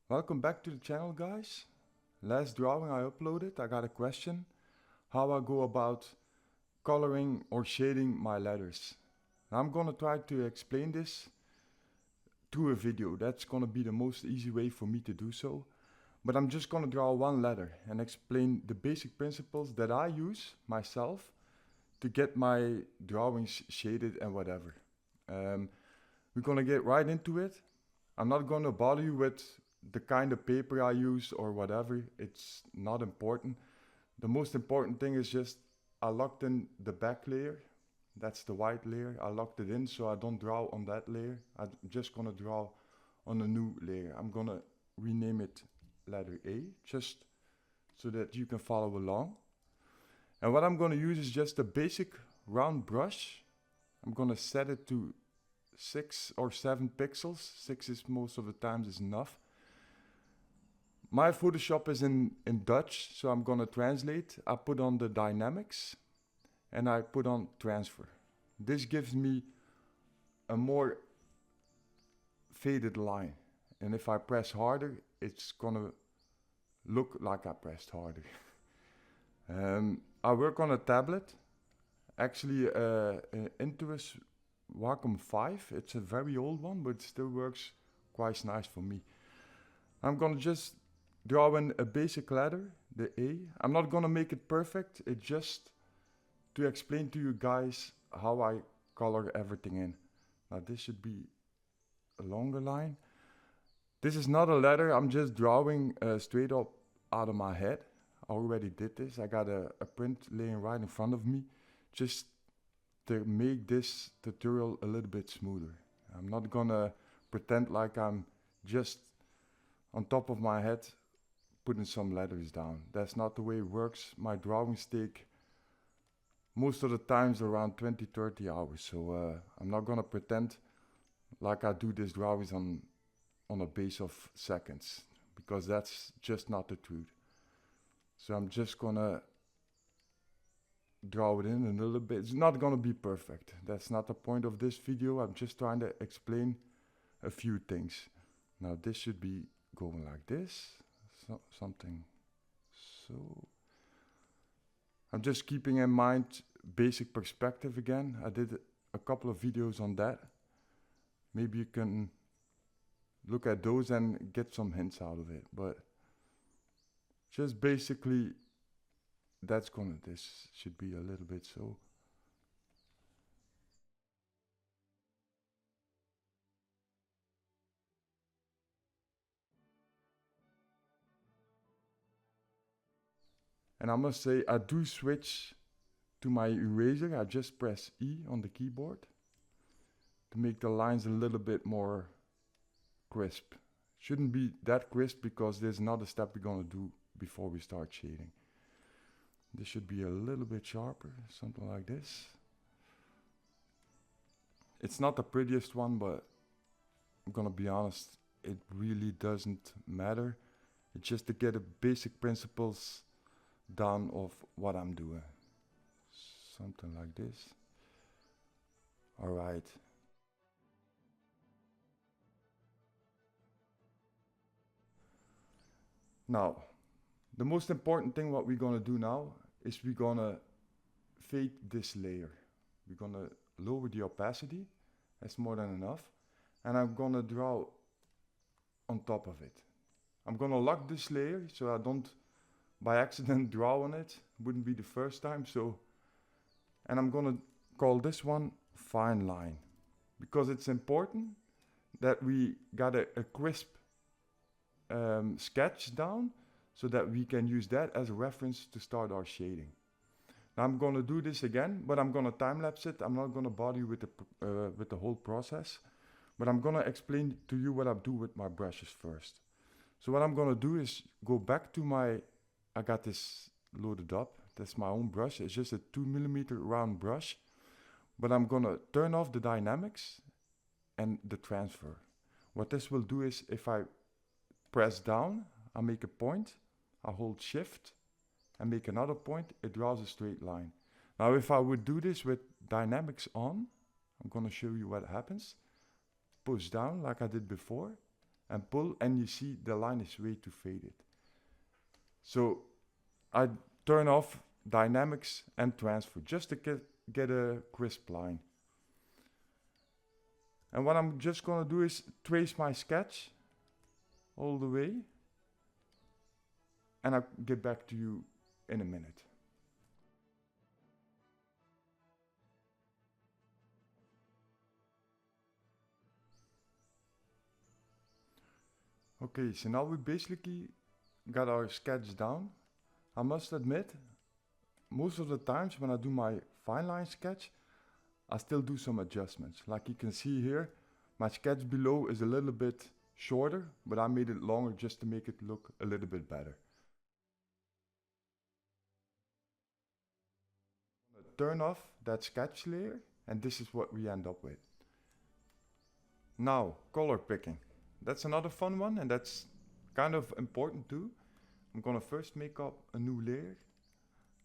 Welcome back to the channel, guys. Last drawing I uploaded, I got a question. How I go about coloring or shading my letters. I'm gonna try to explain this through a video. That's gonna be the most easy way for me to do so. But I'm just gonna draw one letter and explain the basic principles that I use myself to get my drawings shaded and whatever. We're gonna get right into it. I'm not gonna bother you with the kind of paper I use or whatever. It's not important. The most important thing is just I locked in the back layer. That's the white layer. I locked it in so I don't draw on that layer. I'm just gonna draw on a new layer. I'm gonna rename it letter A, just so that you can follow along. And what I'm gonna use is just a basic round brush. I'm gonna set it to 6 or 7 pixels. 6 is most of the times is enough. My Photoshop is in Dutch, so I'm gonna translate. I put on the dynamics and I put on transfer. This gives me a more faded line. And if I press harder, it's gonna look like I pressed harder. I work on a tablet, actually Intuos Wacom 5. It's a very old one, but it still works quite nice for me. I'm gonna just draw in a basic letter, the A. I'm not gonna make it perfect, it's just to explain to you guys how I color everything in. Now this should be a longer line. This is not a letter, I'm just drawing straight up out of my head. I already did this. I got a print laying right in front of me just to make this tutorial a little bit smoother. I'm not gonna pretend like I'm just on top of my head putting some letters down. That's not the way it works. My drawings take most of the times around 20-30 hours, so I'm not gonna pretend like I do these drawings on a base of seconds, because that's just not the truth. So I'm just gonna draw it in a little bit. It's not gonna be perfect. That's not the point of this video. I'm just trying to explain a few things. Now this should be going like this, something so. I'm just keeping in mind basic perspective again. I did a couple of videos on that. Maybe you can look at those and get some hints out of it, but just basically this should be a little bit so. And I must say, I do switch to my eraser. I just press E on the keyboard to make the lines a little bit more crisp. Shouldn't be that crisp because there's another step we're gonna do before we start shading. This should be a little bit sharper, something like this. It's not the prettiest one, but I'm gonna be honest, it really doesn't matter. It's just to get the basic principles down of what I'm doing. Something like this. All right. Now, the most important thing what we're gonna do now is we're gonna fade this layer. We're gonna lower the opacity. That's more than enough. And I'm gonna draw on top of it. I'm gonna lock this layer so I don't by accident draw on it. Wouldn't be the first time, so. And I'm gonna call this one fine line, because it's important that we got a crisp sketch down so that we can use that as a reference to start our shading. Now I'm gonna do this again, but I'm gonna time lapse it. I'm not gonna bother you with the whole process, but I'm gonna explain to you what I do with my brushes first. So what I'm gonna do is go back to I got this loaded up. That's my own brush. It's just a 2mm round brush, but I'm gonna turn off the dynamics and the transfer. What this will do is if I press down, I make a point, I hold shift and make another point, it draws a straight line. Now if I would do this with dynamics on, I'm gonna show you what happens. Push down like I did before, and pull, and you see the line is way too faded. So I turn off dynamics and transfer just to get a crisp line. And what I'm just gonna do is trace my sketch all the way, and I'll get back to you in a minute. Okay, so now we basically got our sketch down. I must admit, most of the times when I do my fine line sketch, I still do some adjustments. Like you can see here, my sketch below is a little bit shorter, but I made it longer just to make it look a little bit better. Turn off that sketch layer, and this is what we end up with. Now, color picking. That's another fun one, and that's kind of important too. I'm gonna first make up a new layer.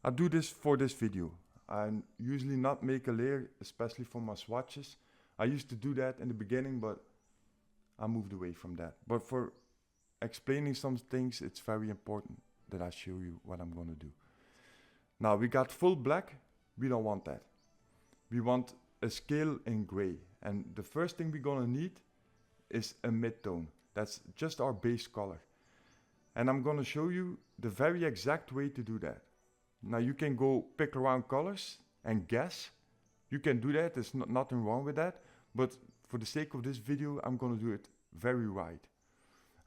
I do this for this video. I usually not make a layer, especially for my swatches. I used to do that in the beginning, but I moved away from that. But for explaining some things, it's very important that I show you what I'm gonna do. Now we got full black. We don't want that. We want a scale in gray. And the first thing we're gonna need is a mid-tone. That's just our base color. And I'm gonna show you the very exact way to do that. Now you can go pick around colors and guess. You can do that, there's nothing wrong with that. But for the sake of this video, I'm gonna do it very right.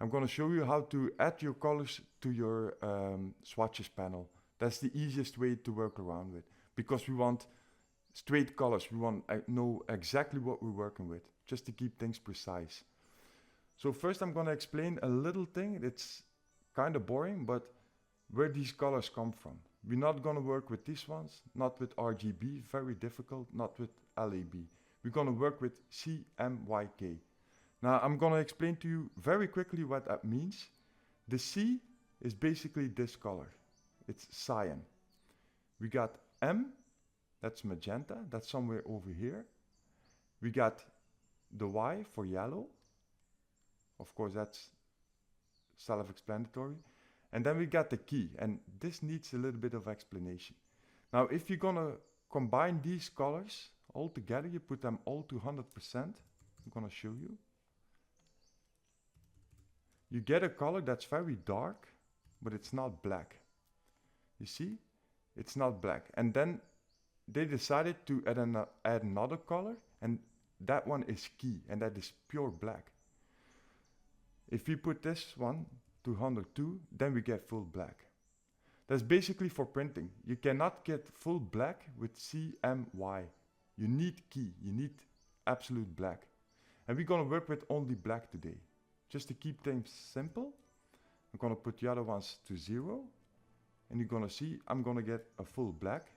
I'm gonna show you how to add your colors to your swatches panel. That's the easiest way to work around with. Because we want straight colors, we want to know exactly what we're working with, just to keep things precise. So first I'm gonna explain a little thing, it's kind of boring, but where these colors come from. We're not gonna work with these ones, not with RGB, very difficult, not with LAB. We're gonna work with CMYK. Now I'm gonna explain to you very quickly what that means. The C is basically this color, it's cyan. We got M, that's magenta, that's somewhere over here. We got the Y for yellow. Of course, that's self-explanatory. And then we got the key, and this needs a little bit of explanation. Now, if you're gonna combine these colors all together, you put them all to 100%. I'm gonna show you. You get a color that's very dark, but it's not black. You see? It's not black. And then they decided to add another color, and that one is key, and that is pure black. If we put this one to 102, then we get full black. That's basically for printing. You cannot get full black with CMY. You need key, you need absolute black. And we're gonna work with only black today. Just to keep things simple, I'm gonna put the other ones to 0. And you're gonna see, I'm gonna get a full black.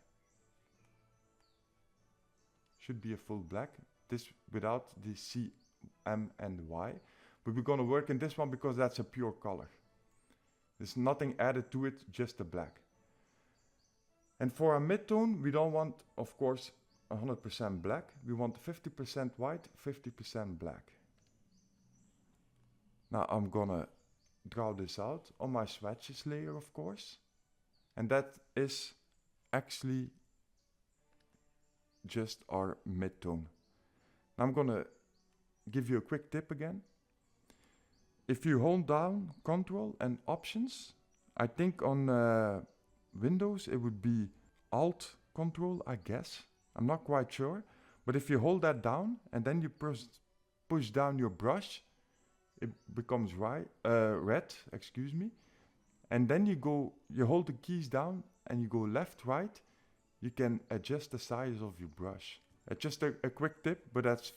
Should be a full black. This without the C, M and Y. But we're gonna work in this one because that's a pure color. There's nothing added to it, just the black. And for our mid-tone, we don't want, of course, 100% black. We want 50% white, 50% black. Now I'm gonna draw this out on my swatches layer, of course. And that is actually just our mid-tone. Now I'm gonna give you a quick tip again. If you hold down Control and Options, I think on Windows it would be Alt Control, I guess. I'm not quite sure. But if you hold that down and then you push down your brush, it becomes red, excuse me. And then you hold the keys down and you go left, right, you can adjust the size of your brush. Just a quick tip, but that's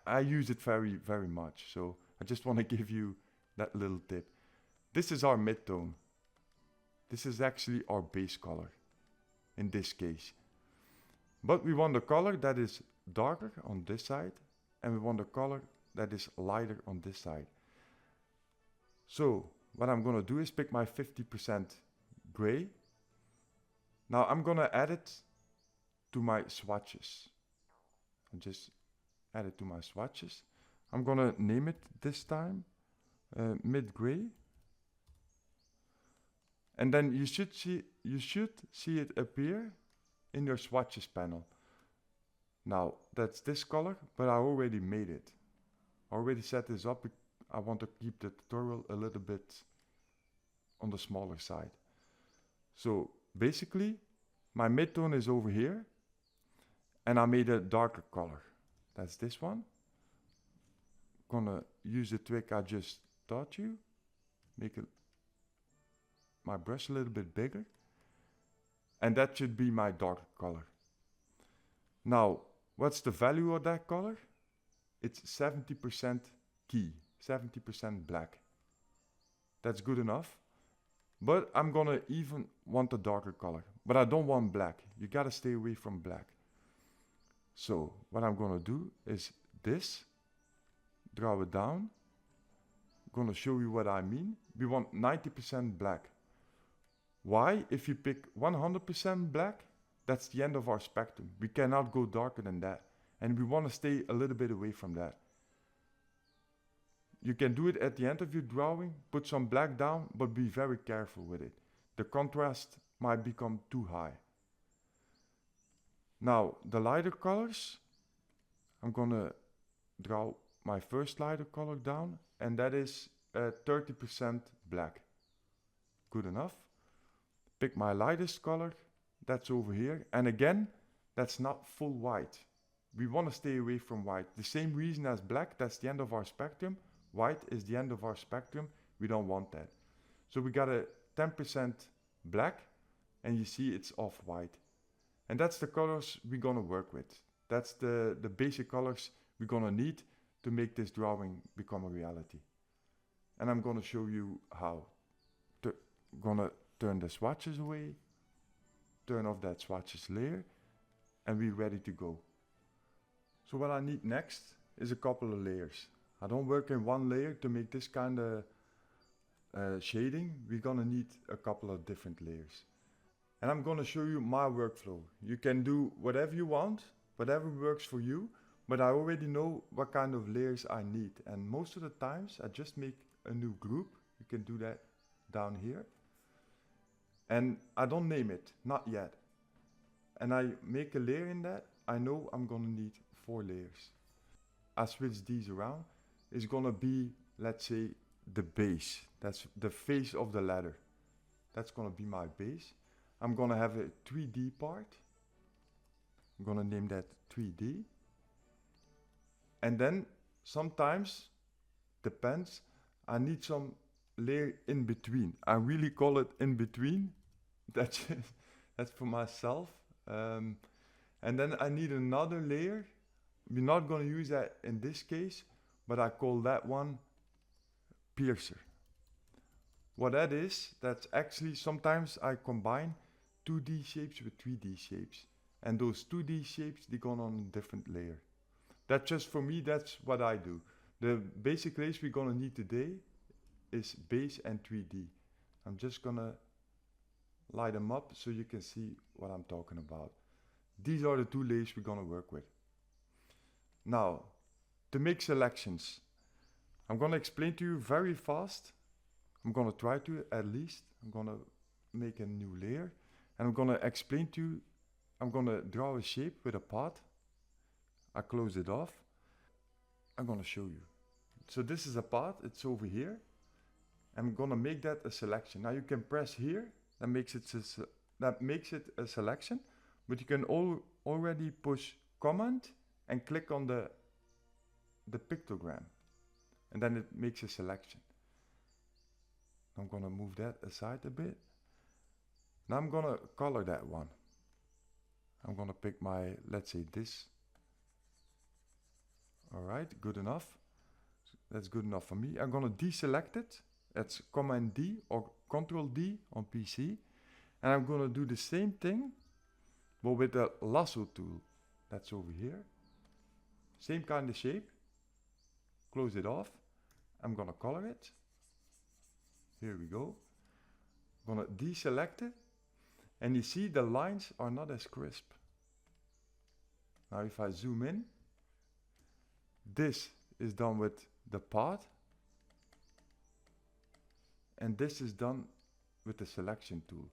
I use it very, very much. So I just want to give you that little tip. This is our mid-tone. This is actually our base color in this case. But we want a color that is darker on this side, and we want a color that is lighter on this side. So what I'm gonna do is pick my 50% gray. Now I'm gonna add it to my swatches. And just add it to my swatches. I'm gonna name it this time mid-gray. And then you should see it appear in your swatches panel. Now that's this color, but I already made it. I already set this up. I want to keep the tutorial a little bit on the smaller side. So basically my midtone is over here and I made a darker color. That's this one. Gonna use the trick I just taught you. Make my brush a little bit bigger. And that should be my darker color. Now, what's the value of that color? It's 70% key, 70% black. That's good enough. But I'm gonna even want a darker color. But I don't want black. You gotta stay away from black. So what I'm gonna do is this. Draw it down. I'm gonna show you what I mean. We want 90% black. Why? If you pick 100% black, that's the end of our spectrum. We cannot go darker than that. And we want to stay a little bit away from that. You can do it at the end of your drawing, put some black down, but be very careful with it. The contrast might become too high. Now, the lighter colors, I'm gonna draw my first lighter color down, and that is 30% black. Good enough. Pick my lightest color, that's over here. And again, that's not full white. We want to stay away from white. The same reason as black, that's the end of our spectrum. White is the end of our spectrum. We don't want that. So we got a 10% black, and you see it's off-white. And that's the colors we're gonna work with. That's the basic colors we're gonna need to make this drawing become a reality. And I'm gonna show you how. Gonna turn the swatches away, turn off that swatches layer, and we're ready to go. So what I need next is a couple of layers. I don't work in one layer to make this kind of shading. We're gonna need a couple of different layers. And I'm gonna show you my workflow. You can do whatever you want, whatever works for you, but I already know what kind of layers I need. And most of the times I just make a new group. You can do that down here. And I don't name it, not yet. And I make a layer in that. I know I'm gonna need 4 layers. I switch these around. It's gonna be, let's say, the base. That's the face of the ladder. That's gonna be my base. I'm gonna have a 3D part. I'm gonna name that 3D. And then sometimes, depends, I need some layer in between. I really call it in between. That's for myself. And then I need another layer. We're not going to use that in this case, but I call that one piercer. What that is, that's actually sometimes I combine 2D shapes with 3D shapes. And those 2D shapes, they go on a different layer. That's just for me, that's what I do. The basic layers we're going to need today is base and 3D. I'm just gonna light them up so you can see what I'm talking about. These are the 2 layers we're gonna work with. Now, to make selections, I'm gonna explain to you very fast. I'm gonna try to at least. I'm gonna make a new layer and I'm gonna explain to you. I'm gonna draw a shape with a pot. I close it off. I'm gonna show you. So this is a pot, it's over here. I'm gonna make that a selection. Now you can press here, that makes it a selection, but you can already push Command and click on the pictogram, and then it makes a selection. I'm gonna move that aside a bit. Now I'm gonna color that one. I'm gonna pick my, let's say this. All right, good enough. That's good enough for me. I'm gonna deselect it. That's Command D or Control D on PC. And I'm gonna do the same thing, but with the lasso tool. That's over here. Same kind of shape. Close it off. I'm gonna color it. Here we go. I'm gonna deselect it. And you see the lines are not as crisp. Now if I zoom in, this is done with the path, and this is done with the selection tool.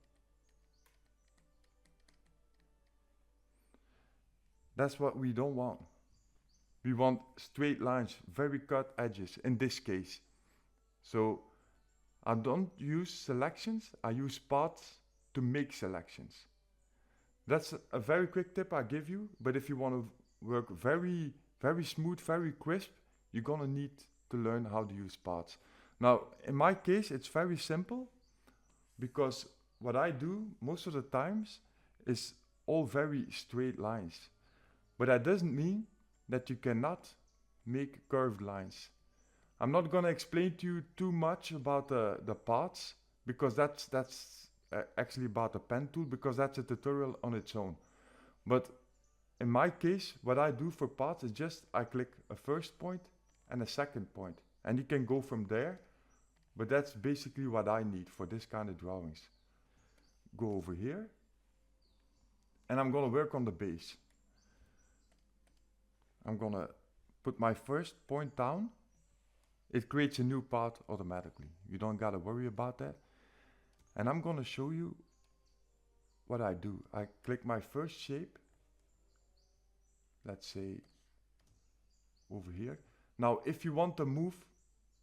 That's what we don't want. We want straight lines, very cut edges in this case. So I don't use selections, I use paths to make selections. That's a very quick tip I give you, but if you want to work very smooth, very crisp, you're gonna need to learn how to use paths. Now, in my case, it's very simple, because what I do most of the times is all very straight lines. But that doesn't mean that you cannot make curved lines. I'm not gonna explain to you too much about the paths, because that's actually about the pen tool, because that's a tutorial on its own. But in my case, what I do for paths is just I click a first point and a second point, and you can go from there, but that's basically what I need for this kind of drawings. Go over here, and I'm gonna work on the base. I'm gonna put my first point down. It creates a new path automatically. You don't gotta worry about that. And I'm gonna show you what I do. I click my first shape, let's say over here. Now, if you want to move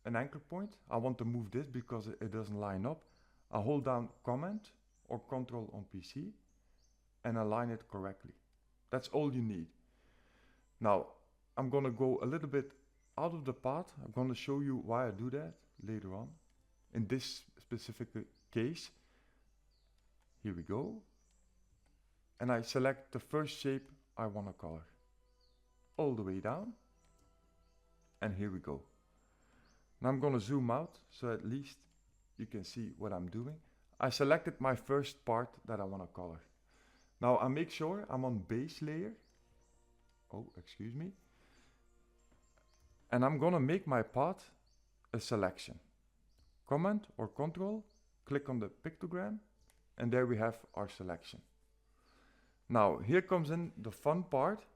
an anchor point, I want to move this because it doesn't line up. I hold down Command or Control on PC and align it correctly. That's all you need. Now, I'm gonna go a little bit out of the path. I'm gonna show you why I do that later on. In this specific case, here we go. And I select the first shape I wanna color. All the way down. And here we go. Now I'm gonna zoom out so at least you can see what I'm doing. I selected my first part that I wanna color. Now I make sure I'm on base layer. Oh, excuse me. And I'm gonna make my path a selection. Command or Control, click on the pictogram, and there we have our selection. Now here comes in the fun part.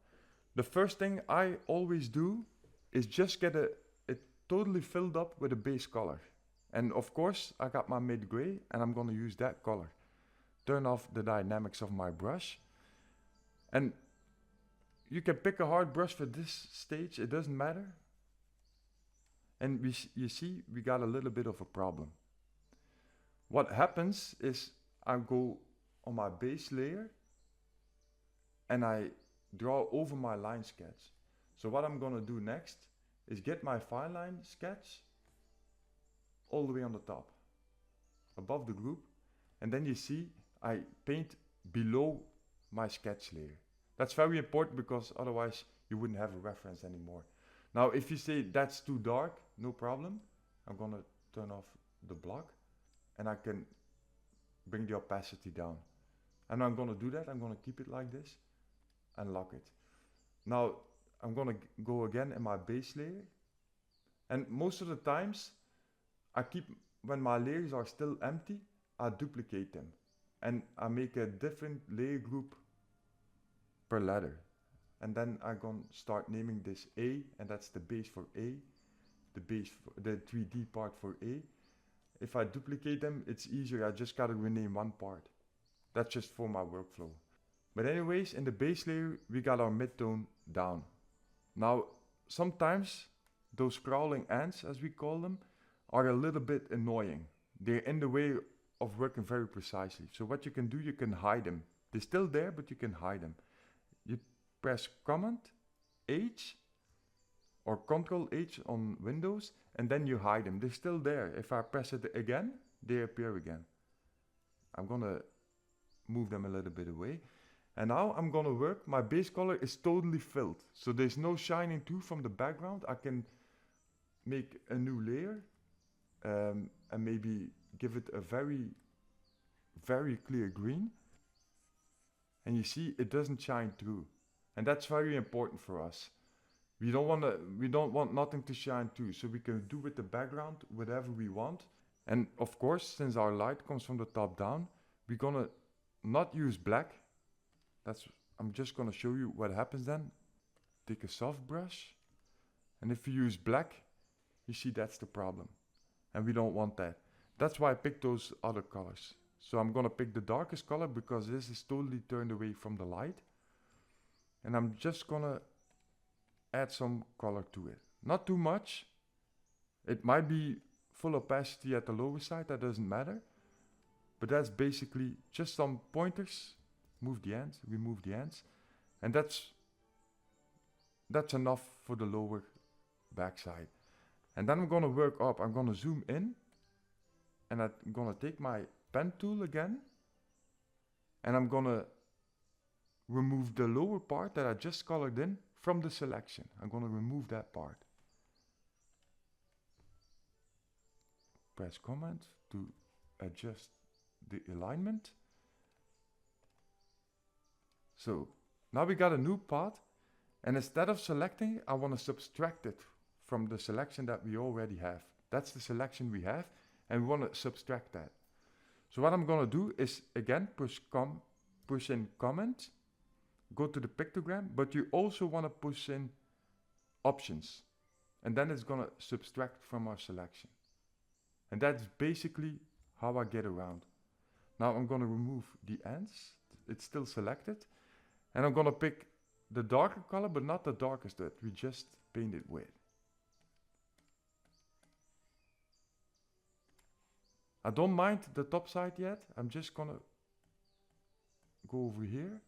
The first thing I always do is just get it totally filled up with a base color. And of course I got my mid gray and I'm gonna use that color. Turn off the dynamics of my brush. And you can pick a hard brush for this stage, it doesn't matter. And you see, we got a little bit of a problem. What happens is I go on my base layer and I draw over my line sketch. So what I'm gonna do next is get my fine line sketch all the way on the top, above the group. And then you see I paint below my sketch layer. That's very important because otherwise you wouldn't have a reference anymore. Now if you say that's too dark, no problem. I'm gonna turn off the block and I can bring the opacity down. And I'm gonna do that, I'm gonna keep it like this and lock it. Now I'm gonna go again in my base layer. And most of the times I keep, when my layers are still empty, I duplicate them. And I make a different layer group per letter. And then I'm gonna start naming this A, and that's the base for A, the base for the 3D part for A. If I duplicate them, it's easier, I just gotta rename one part. That's just for my workflow. But anyways, in the base layer, we got our midtone down. Now, sometimes those crawling ants, as we call them, are a little bit annoying. They're in the way of working very precisely. So what you can do, you can hide them. They're still there, but you can hide them. You press Command H or Control H on Windows, and then you hide them. They're still there. If I press it again, they appear again. I'm gonna move them a little bit away. And now I'm gonna work, my base color is totally filled. So there's no shining through from the background. I can make a new layer and maybe give it a very clear green. And you see, it doesn't shine through. And that's very important for us. We don't want nothing to shine through, so we can do with the background whatever we want. And of course, since our light comes from the top down, we're gonna not use black. I'm just gonna show you what happens then. Take a soft brush And if you use black, you see that's the problem. And we don't want that. That's why I picked those other colors. So I'm gonna pick the darkest color because this is totally turned away from the light. And I'm just gonna add some color to it. Not too much. It might be full opacity at the lower side, that doesn't matter. But that's basically just some pointers. Move the ends, remove the ends. And that's enough for the lower backside. And then I'm gonna work up. I'm gonna zoom in. And I'm gonna take my pen tool again. And I'm gonna remove the lower part that I just colored in from the selection. I'm gonna remove that part. Press Command to adjust the alignment. So now we got a new part, and instead of selecting, I want to subtract it from the selection that we already have. That's the selection we have, and we want to subtract that. So what I'm gonna do is again push in Command, go to the pictogram, but you also want to push in Options, and then it's gonna subtract from our selection. And that's basically how I get around. Now I'm gonna remove the ends. It's still selected. And I'm gonna pick the darker color, but not the darkest that we just painted with. I don't mind the top side yet. I'm just gonna go over here.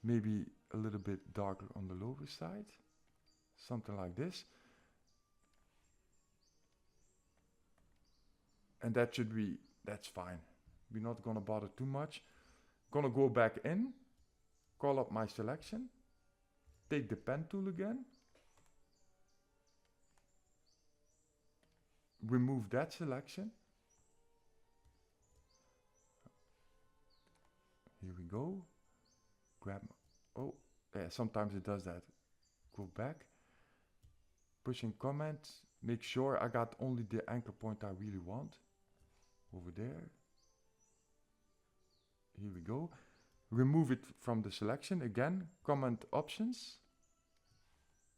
Maybe a little bit darker on the lower side. Something like this. And that's fine. We're not gonna bother too much. Gonna go back in, call up my selection, take the pen tool again, remove that selection. Here we go. Grab, oh, yeah, sometimes it does that. Go back, pushing Command, make sure I got only the anchor point I really want. Over there. Here we go. Remove it from the selection again. Command Options.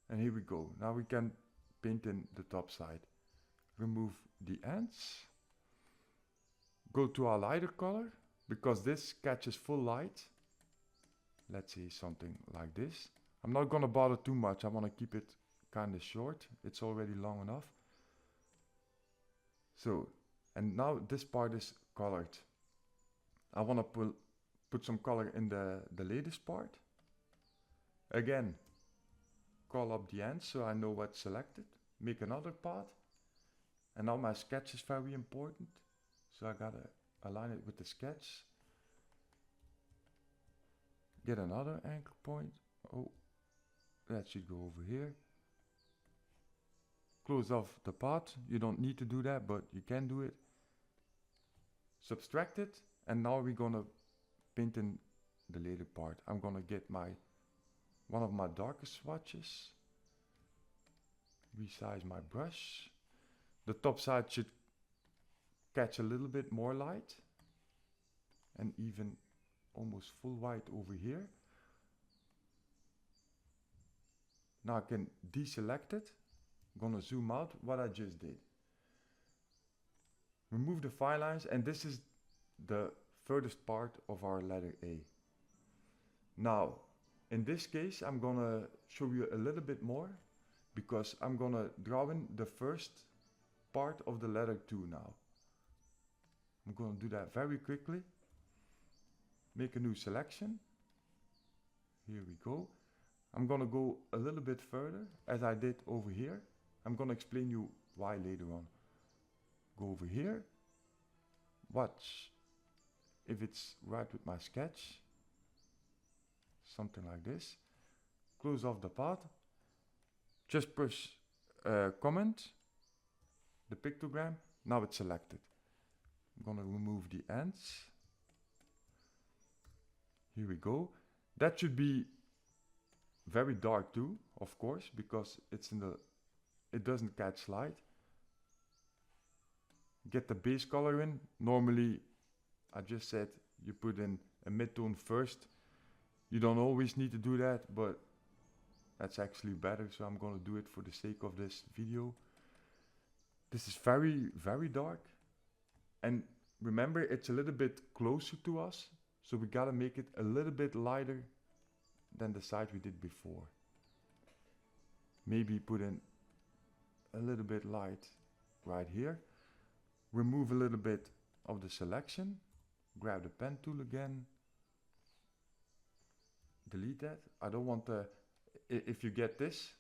And here we go. Now we can paint in the top side. Remove the ends. Go to our lighter color because this catches full light. Let's see, something like this. I'm not gonna bother too much. I want to keep it kind of short. It's already long enough. So. And now this part is colored. I want to put some color in the latest part. Again, call up the ends so I know what's selected. Make another part. And now my sketch is very important. So I gotta align it with the sketch. Get another anchor point. Oh, that should go over here. Close off the part. You don't need to do that, but you can do it. Subtract it, and now we're gonna paint in the later part. I'm gonna get one of my darkest swatches. Resize my brush. The top side should catch a little bit more light, and even almost full white over here. Now I can deselect it. I'm gonna zoom out what I just did. Remove the file lines, and this is the furthest part of our letter A. Now, in this case, I'm gonna show you a little bit more because I'm gonna draw in the first part of the letter 2 now. I'm gonna do that very quickly. Make a new selection. Here we go. I'm gonna go a little bit further as I did over here. I'm gonna explain you why later on. Go over here, watch if it's right with my sketch, something like this. Close off the part, just push Command, the pictogram, now it's selected. I'm gonna remove the ends. Here we go. That should be very dark too, of course, because it doesn't catch light. Get the base color in. Normally, I just said you put in a mid-tone first. You don't always need to do that, but That's actually better, so I'm gonna do it for the sake of this video. This is very, very dark. And remember, it's a little bit closer to us, so we gotta make it a little bit lighter than the side we did before. Maybe put in a little bit light right here. Remove a little bit of the selection. Grab the pen tool again. Delete that. I don't want the... If you get this,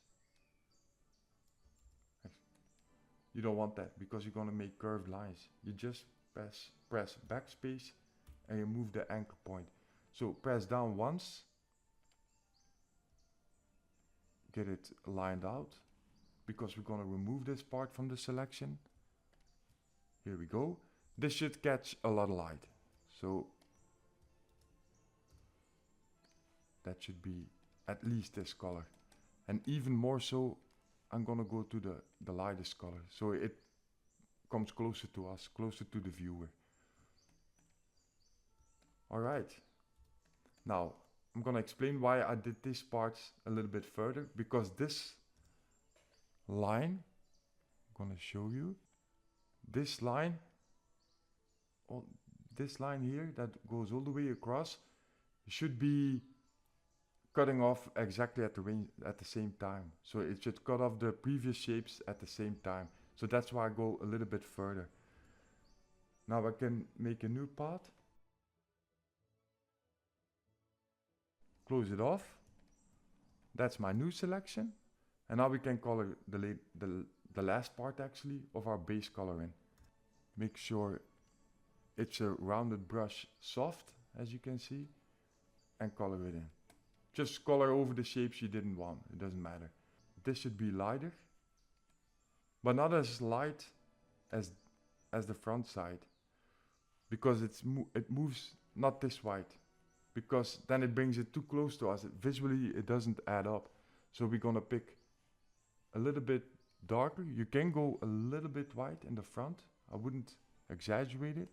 you don't want that because you're gonna make curved lines. You just press backspace and you move the anchor point. So press down once. Get it lined out because we're gonna remove this part from the selection. Here we go. This should catch a lot of light. So that should be at least this color. And even more so, I'm gonna go to the lightest color. So it comes closer to us, closer to the viewer. Alright. Now, I'm gonna explain why I did this part a little bit further. Because this line, I'm gonna show you. This line here that goes all the way across should be cutting off exactly at the same time. So it should cut off the previous shapes at the same time. So that's why I go a little bit further. Now I can make a new path. Close it off. That's my new selection. And now we can color the last part actually of our base coloring. Make sure it's a rounded brush, soft, as you can see, and color it in. Just color over the shapes you didn't want, it doesn't matter. This should be lighter, but not as light as the front side, because it moves not this white, because then it brings it too close to us. Visually it doesn't add up. So we're gonna pick a little bit darker. You can go a little bit white in the front. I wouldn't exaggerate it.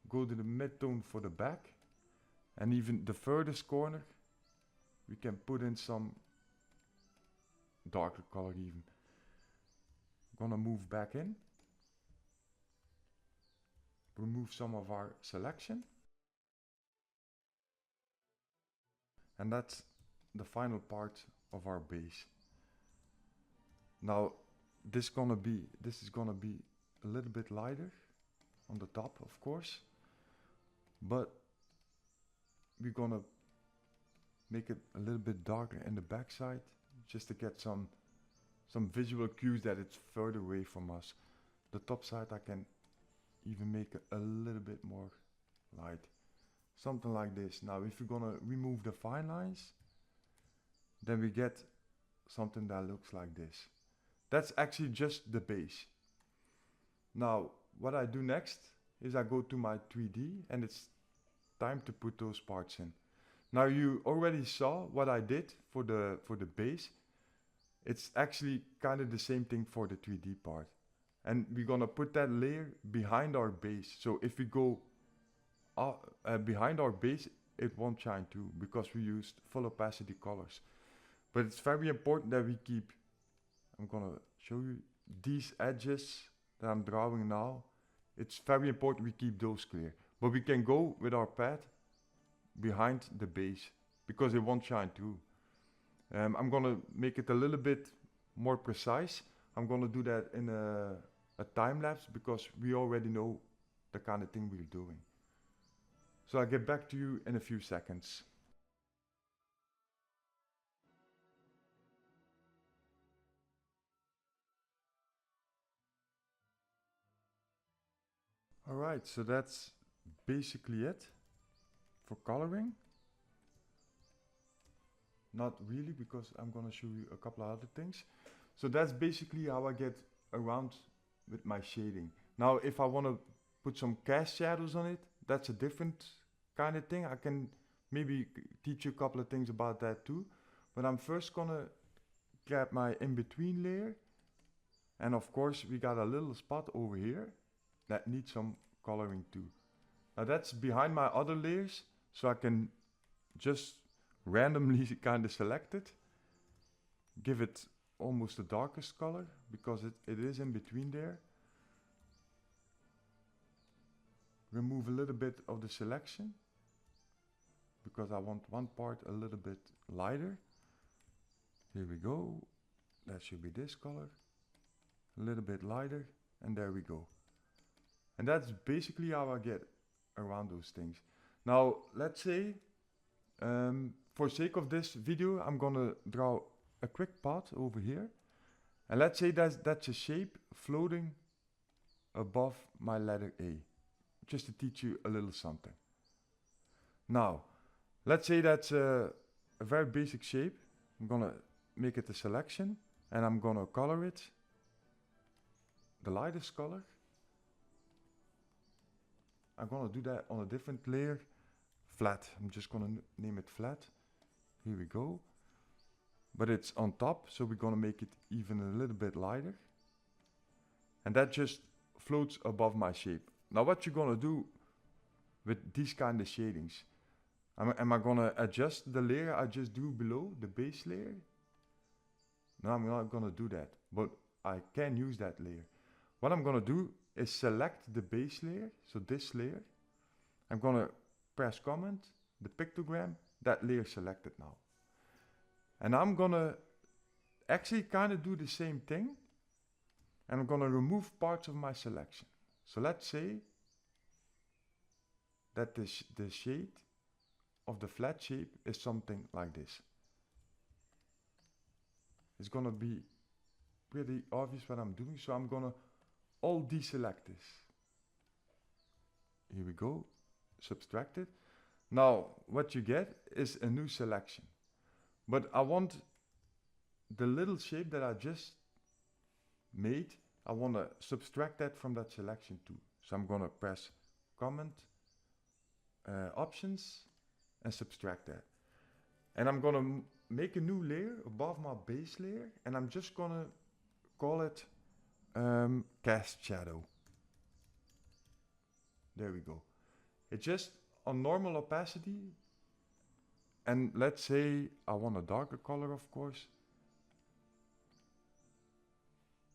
Go to the mid-tone for the back, and even the furthest corner we can put in some darker color even. Gonna move back in. Remove some of our selection. And that's the final part of our base. Now this is gonna be a little bit lighter on the top, of course, but we're gonna make it a little bit darker in the back side just to get some visual cues that it's further away from us. The top side I can even make it a little bit more light, something like this. Now if we're gonna remove the fine lines, then we get something that looks like this. That's actually just the base. Now what I do next is I go to my 3D, and it's time to put those parts in. Now you already saw what I did for the base. It's actually kind of the same thing for the 3D part. And we're gonna put that layer behind our base. So if we go behind our base, it won't shine too, because we used full opacity colors. But it's very important that we keep, I'm gonna show you these edges that I'm drawing now. It's very important we keep those clear. But we can go with our pad behind the base, because it won't shine too. I'm gonna make it a little bit more precise. I'm gonna do that in a time lapse, because we already know the kind of thing we're doing. So I'll get back to you in a few seconds. Alright, so that's basically it for coloring. Not really, because I'm gonna show you a couple of other things. So that's basically how I get around with my shading. Now if I want to put some cast shadows on it, that's a different kind of thing. I can maybe teach you a couple of things about that too. But I'm first gonna grab my in-between layer, and of course we got a little spot over here that needs some coloring too. Now that's behind my other layers, so I can just randomly kind of select it give it almost the darkest color because it is in between there. Remove a little bit of the selection because I want one part a little bit lighter. Here we go. That should be this color. A little bit lighter, and there we go. And that's basically how I get around those things. Now, let's say, for sake of this video, I'm gonna draw a quick path over here. And let's say that's a shape floating above my letter A, just to teach you a little something. Now, let's say that's a very basic shape. I'm gonna make it a selection, and I'm gonna color it the lightest color. I'm gonna do that on a different layer, flat. I'm just gonna name it flat. Here we go. But it's on top, so we're gonna make it even a little bit lighter. And that just floats above my shape. Now what you're gonna do with these kind of shadings, am I gonna adjust the layer I just drew below, the base layer? No, I'm not gonna do that, but I can use that layer. What I'm gonna do is select the base layer, so this layer. I'm gonna press Command, the pictogram, that layer selected now. And I'm gonna actually kind of do the same thing, and I'm gonna remove parts of my selection. So let's say that the shade of the flat shape is something like this. It's gonna be pretty obvious what I'm doing, so I'm gonna all deselect this. Here we go, subtract it. Now what you get is a new selection, but I want the little shape that I just made, I want to subtract that from that selection too. So I'm gonna press Command, Options, and subtract that. And I'm gonna make a new layer above my base layer, and I'm just gonna call it cast shadow. There we go. It's just on normal opacity, and let's say I want a darker color, of course,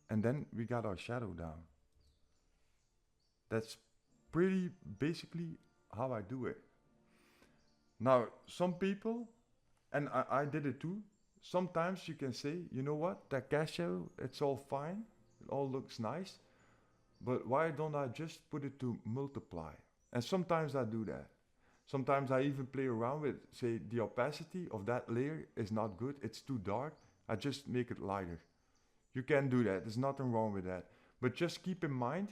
and then we got our shadow down. That's pretty basically how I do it. Now some people, and I did it too, sometimes you can say, you know what, that cast shadow, it's all fine, it all looks nice, but why don't I just put it to multiply? And sometimes I do that. Sometimes I even play around with, say, the opacity of that layer is not good, it's too dark, I just make it lighter. You can do that, there's nothing wrong with that. But just keep in mind,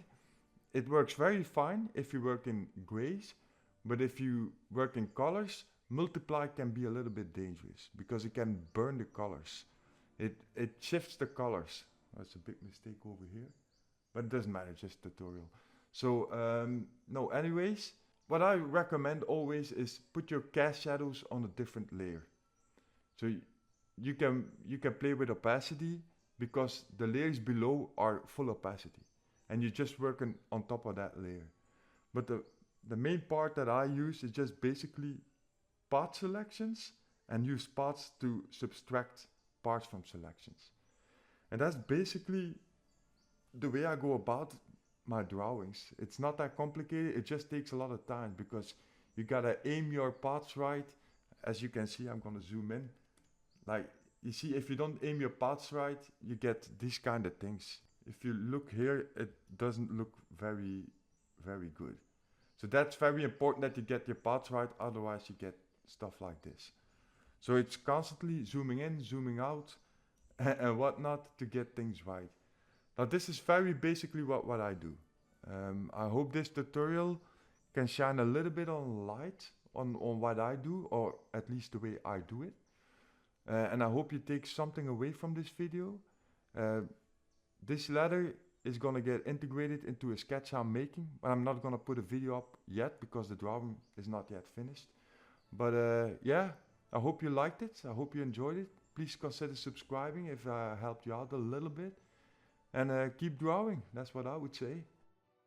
it works very fine if you work in grays, but if you work in colors, multiply can be a little bit dangerous because it can burn the colors. It shifts the colors. That's a big mistake over here, but it doesn't matter, just tutorial. So no, anyways, what I recommend always is put your cast shadows on a different layer. So you can play with opacity because the layers below are full opacity, and you're just working on top of that layer. But the main part that I use is just basically path selections, and use paths to subtract parts from selections. And that's basically the way I go about my drawings. It's not that complicated, it just takes a lot of time because you gotta aim your paths right. As you can see, I'm gonna zoom in. Like, you see, if you don't aim your paths right, you get these kind of things. If you look here, it doesn't look very, very good. So that's very important that you get your paths right, otherwise you get stuff like this. So it's constantly zooming in, zooming out, and whatnot to get things right. Now this is very basically what I do. I hope this tutorial can shine a little bit on light on what I do, or at least the way I do it. And I hope you take something away from this video. This letter is gonna get integrated into a sketch I'm making, but I'm not gonna put a video up yet because the drawing is not yet finished. But yeah, I hope you liked it, I hope you enjoyed it. Please consider subscribing if I helped you out a little bit. And keep drawing, that's what I would say.